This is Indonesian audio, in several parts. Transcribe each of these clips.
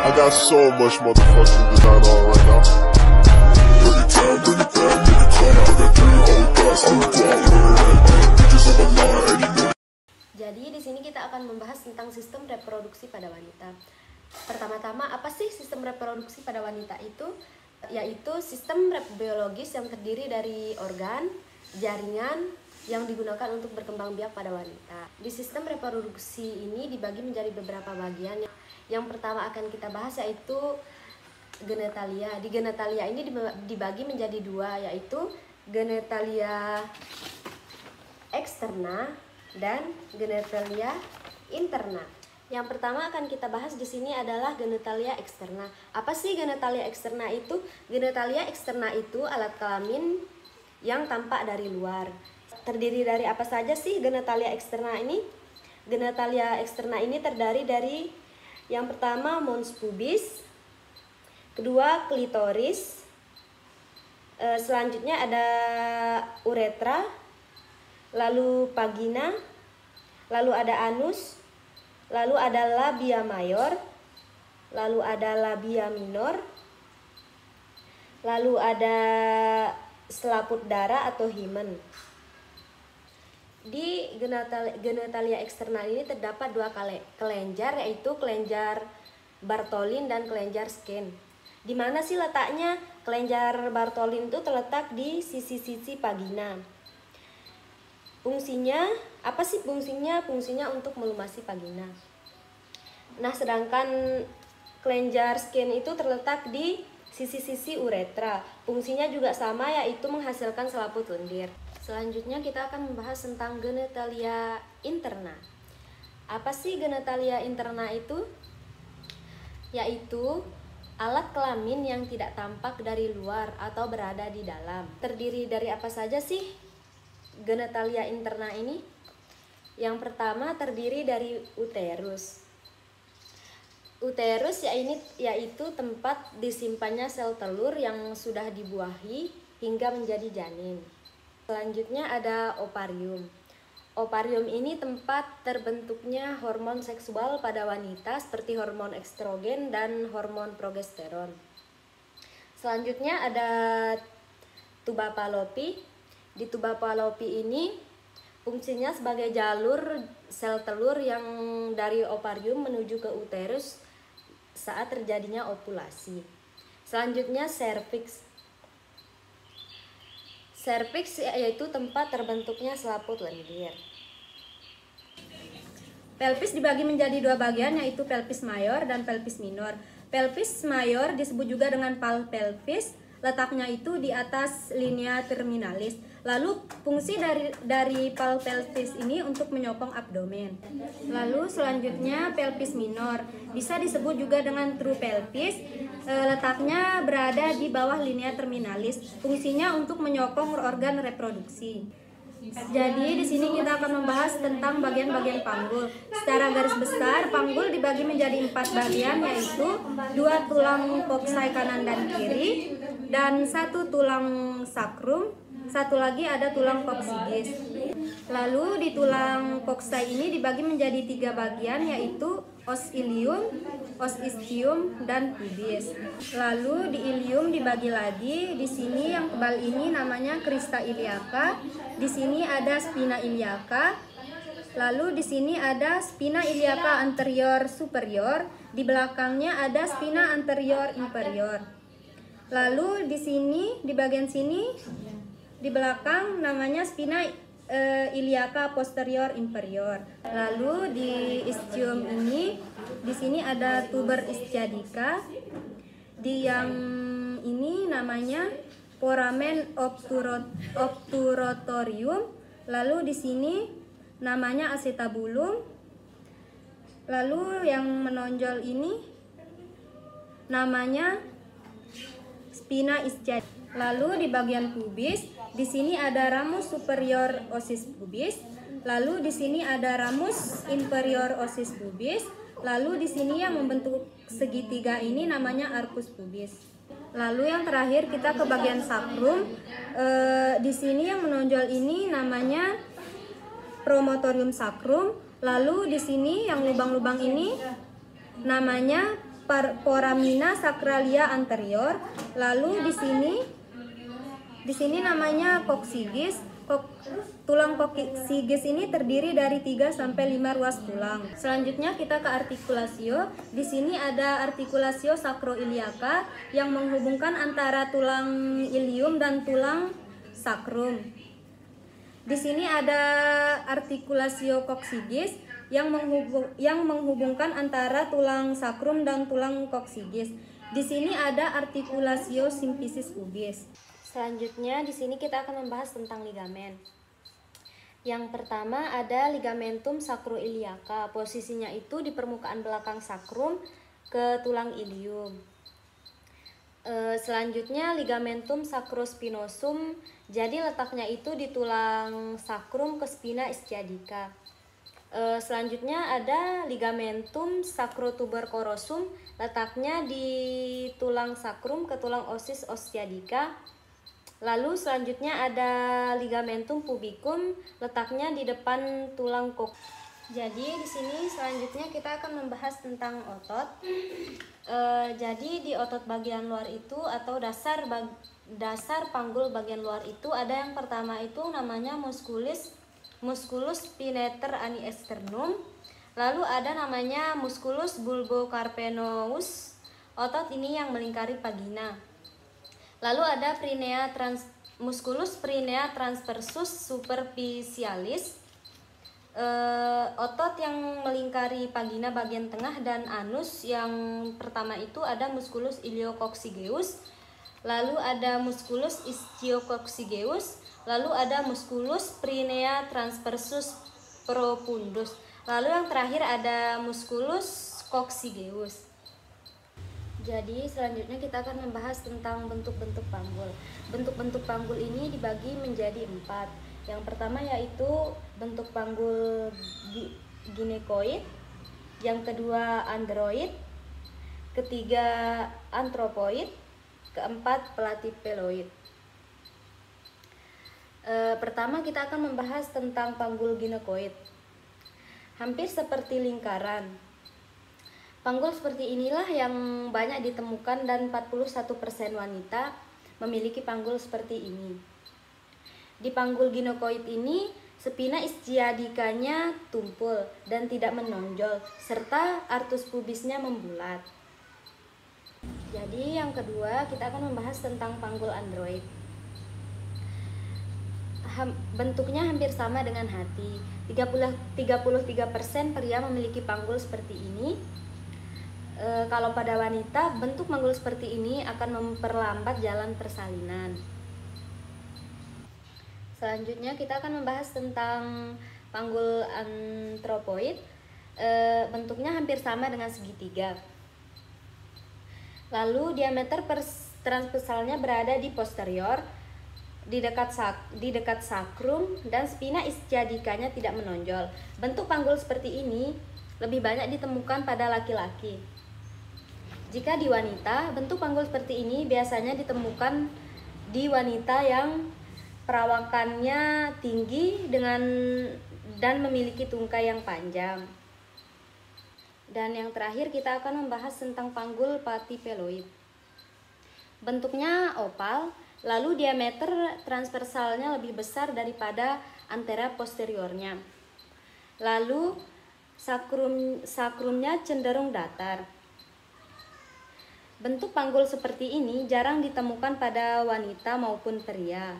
I got so much motherfucking design on right now. Bring it down, bring it down, bring it down. I got 3 old guys, I'm bitches on my line, you know. Jadi di sini kita akan membahas tentang sistem reproduksi pada wanita. Pertama-tama, apa sih sistem reproduksi pada wanita itu? Yaitu sistem biologis yang terdiri dari organ, jaringan yang digunakan untuk berkembang biak pada wanita. Di sistem reproduksi ini dibagi menjadi beberapa bagian. Yang pertama akan kita bahas yaitu genitalia. Di genitalia ini dibagi menjadi 2, yaitu genitalia eksterna dan genitalia interna. Yang pertama akan kita bahas di sini adalah genitalia eksterna. Apa sih genitalia eksterna itu? Genitalia eksterna itu alat kelamin yang tampak dari luar. Terdiri dari apa saja sih genitalia eksterna ini? Genitalia eksterna ini terdiri dari yang pertama mons pubis, kedua klitoris, selanjutnya ada uretra, lalu vagina, lalu ada anus, lalu ada labia mayor, lalu ada labia minor, lalu ada selaput darah atau himen. Di genitalia eksternal ini terdapat 2 kelenjar, yaitu kelenjar Bartholin dan kelenjar Skene. Di mana sih letaknya? Kelenjar Bartholin itu terletak di sisi-sisi vagina. Fungsinya, apa sih fungsinya? Fungsinya untuk melumasi vagina. Nah, sedangkan kelenjar Skene itu terletak di sisi-sisi uretra. Fungsinya juga sama, yaitu menghasilkan selaput lendir. Selanjutnya kita akan membahas tentang genitalia interna. Apa sih genitalia interna itu? Yaitu alat kelamin yang tidak tampak dari luar atau berada di dalam. Terdiri dari apa saja sih genitalia interna ini? Yang pertama terdiri dari uterus. Uterus yaitu tempat disimpannya sel telur yang sudah dibuahi hingga menjadi janin. Selanjutnya ada ovarium. Ovarium ini tempat terbentuknya hormon seksual pada wanita seperti hormon estrogen dan hormon progesteron. Selanjutnya ada tuba Fallopi. Di tuba Fallopi ini fungsinya sebagai jalur sel telur yang dari ovarium menuju ke uterus saat terjadinya ovulasi. Selanjutnya serviks. Serviks yaitu tempat terbentuknya selaput lendir. Pelvis dibagi menjadi 2 bagian, yaitu pelvis mayor dan pelvis minor. Pelvis mayor disebut juga dengan pal pelvis, letaknya itu di atas linea terminalis. Lalu fungsi dari pal pelvis ini untuk menyokong abdomen. Lalu selanjutnya pelvis minor, bisa disebut juga dengan true pelvis, letaknya berada di bawah linea terminalis. Fungsinya untuk menyokong organ reproduksi. Jadi di sini kita akan membahas tentang bagian-bagian panggul. Secara garis besar, panggul dibagi menjadi 4 bagian, yaitu 2 tulang koksai kanan dan kiri dan 1 tulang sakrum, 1 lagi ada tulang koksigis. Lalu di tulang koksai ini dibagi menjadi 3 bagian, yaitu os ilium, os ischium, dan pubis. Lalu di ilium dibagi lagi. Di sini yang tebal ini namanya crista iliaca. Di sini ada spina iliaca. Lalu di sini ada spina iliaca anterior superior. Di belakangnya ada spina anterior inferior. Lalu di sini, di bagian sini, di belakang namanya spina iliaca posterior inferior. Lalu di ischium ini, di sini ada tuber ischiadica. Di yang ini namanya foramen obturatorium. Lalu di sini namanya acetabulum. Lalu yang menonjol ini namanya spina ischiadica. Lalu di bagian pubis, di sini ada ramus superior osis pubis. Lalu di sini ada ramus inferior osis pubis. Lalu di sini yang membentuk segitiga ini namanya arcus pubis. Lalu yang terakhir kita ke bagian sakrum. Di sini yang menonjol ini namanya promotorium sacrum. Lalu di sini yang lubang-lubang ini namanya foramina sacralia anterior. Lalu di sini namanya coccyges. Tulang coccyges ini terdiri dari 3 sampai 5 ruas tulang. Selanjutnya kita ke artikulasio. Di sini ada artikulasio sacroiliaca yang menghubungkan antara tulang ilium dan tulang sacrum. Di sini ada artikulasio coccyges yang menghubungkan antara tulang sacrum dan tulang coccyges. Di sini ada artikulasio symphysis pubis. Selanjutnya di sini kita akan membahas tentang ligamen. Yang pertama ada ligamentum sacroiliaca. Posisinya itu di permukaan belakang sakrum ke tulang ilium. Selanjutnya ligamentum sacrospinosum. Jadi letaknya itu di tulang sakrum ke spina ischiadica. Selanjutnya ada ligamentum sacrotuberculosum. Letaknya di tulang sakrum ke tulang osis ostiadica. Lalu selanjutnya ada ligamentum pubicum, letaknya di depan tulang kok. Jadi di sini selanjutnya kita akan membahas tentang otot. Jadi di otot bagian luar itu atau dasar panggul bagian luar itu ada yang pertama itu namanya musculus spinator ani externum. Lalu ada namanya musculus bulbocarpenosus. Otot ini yang melingkari vagina. Lalu ada musculus prinea transversus superficialis, otot yang melingkari vagina bagian tengah dan anus. Yang pertama itu ada musculus iliococcygeus, lalu ada musculus ischiococcygeuus, lalu ada musculus prinea transversus profundus, lalu yang terakhir ada musculus coccygeus. Jadi selanjutnya kita akan membahas tentang bentuk-bentuk panggul. Bentuk-bentuk panggul ini dibagi menjadi 4. Yang pertama yaitu bentuk panggul ginekoid, yang kedua android, ketiga antropoid, keempat platypeloid. Pertama kita akan membahas tentang panggul ginekoid. Hampir seperti lingkaran. Panggul seperti inilah yang banyak ditemukan dan 41% wanita memiliki panggul seperti ini. Di panggul ginekoid ini, spina ischiadicanya tumpul dan tidak menonjol, serta artus pubisnya membulat. Jadi yang kedua kita akan membahas tentang panggul android. Bentuknya hampir sama dengan hati. 33% pria memiliki panggul seperti ini. Kalau pada wanita, bentuk panggul seperti ini akan memperlambat jalan persalinan. Selanjutnya kita akan membahas tentang panggul antropoid. Bentuknya hampir sama dengan segitiga. Lalu diameter transversalnya berada di posterior, di dekat sakrum, dan spina ischiadicanya tidak menonjol. Bentuk panggul seperti ini lebih banyak ditemukan pada laki-laki. Jika di wanita, bentuk panggul seperti ini biasanya ditemukan di wanita yang perawakannya tinggi dan memiliki tungkai yang panjang. Dan yang terakhir kita akan membahas tentang panggul platypeloid. Bentuknya opal, lalu diameter transversalnya lebih besar daripada antera posteriornya. Lalu sakrumnya cenderung datar. Bentuk panggul seperti ini jarang ditemukan pada wanita maupun pria.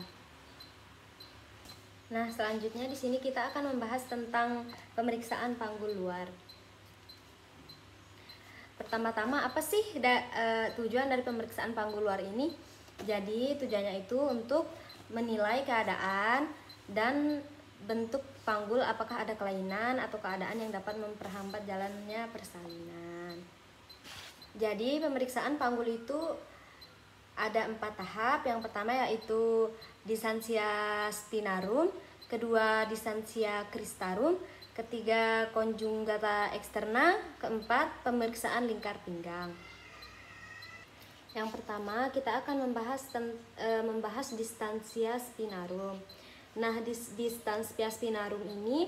Nah, selanjutnya di sini kita akan membahas tentang pemeriksaan panggul luar. Pertama-tama apa sih tujuan dari pemeriksaan panggul luar ini? Jadi tujuannya itu untuk menilai keadaan dan bentuk panggul, apakah ada kelainan atau keadaan yang dapat memperhambat jalannya persalinan. Jadi pemeriksaan panggul itu ada 4 tahap. Yang pertama yaitu distansia spinarum, kedua distansia cristarum, ketiga conjugata externa, keempat pemeriksaan lingkar pinggang. Yang pertama kita akan membahas distansia spinarum. Nah, di distansia spinarum ini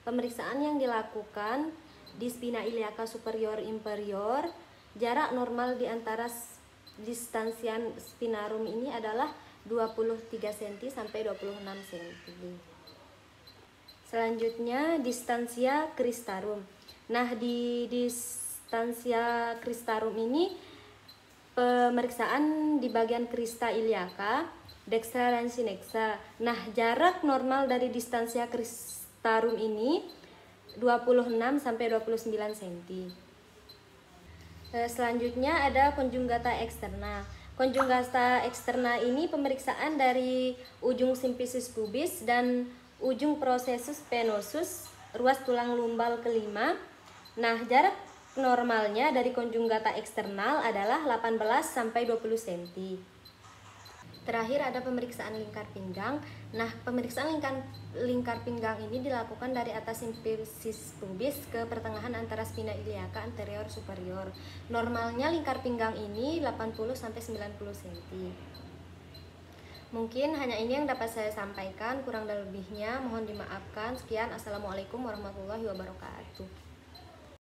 pemeriksaan yang dilakukan di spina iliaca superior inferior jarak normal di antara distansia spinarum ini adalah 23 cm sampai 26 cm. Selanjutnya distansia cristarum. Nah, di distansia cristarum ini pemeriksaan di bagian crista iliaca, dextra dan sinexa. Nah, jarak normal dari distansia cristarum ini 26 sampai 29 cm. Selanjutnya ada conjugata externa. Conjugata externa ini pemeriksaan dari ujung symphysis pubis dan ujung processus venosus, ruas tulang lumbal kelima. Nah, jarak normalnya dari conjugata eksternal adalah 18 sampai 20 cm. Terakhir ada pemeriksaan lingkar pinggang. Nah, pemeriksaan lingkar pinggang ini dilakukan dari atas symphysis pubis ke pertengahan antara spina iliaca anterior superior. Normalnya lingkar pinggang ini 80 sampai 90 cm. Mungkin hanya ini yang dapat saya sampaikan, kurang dan lebihnya mohon dimaafkan. Sekian, assalamualaikum warahmatullahi wabarakatuh.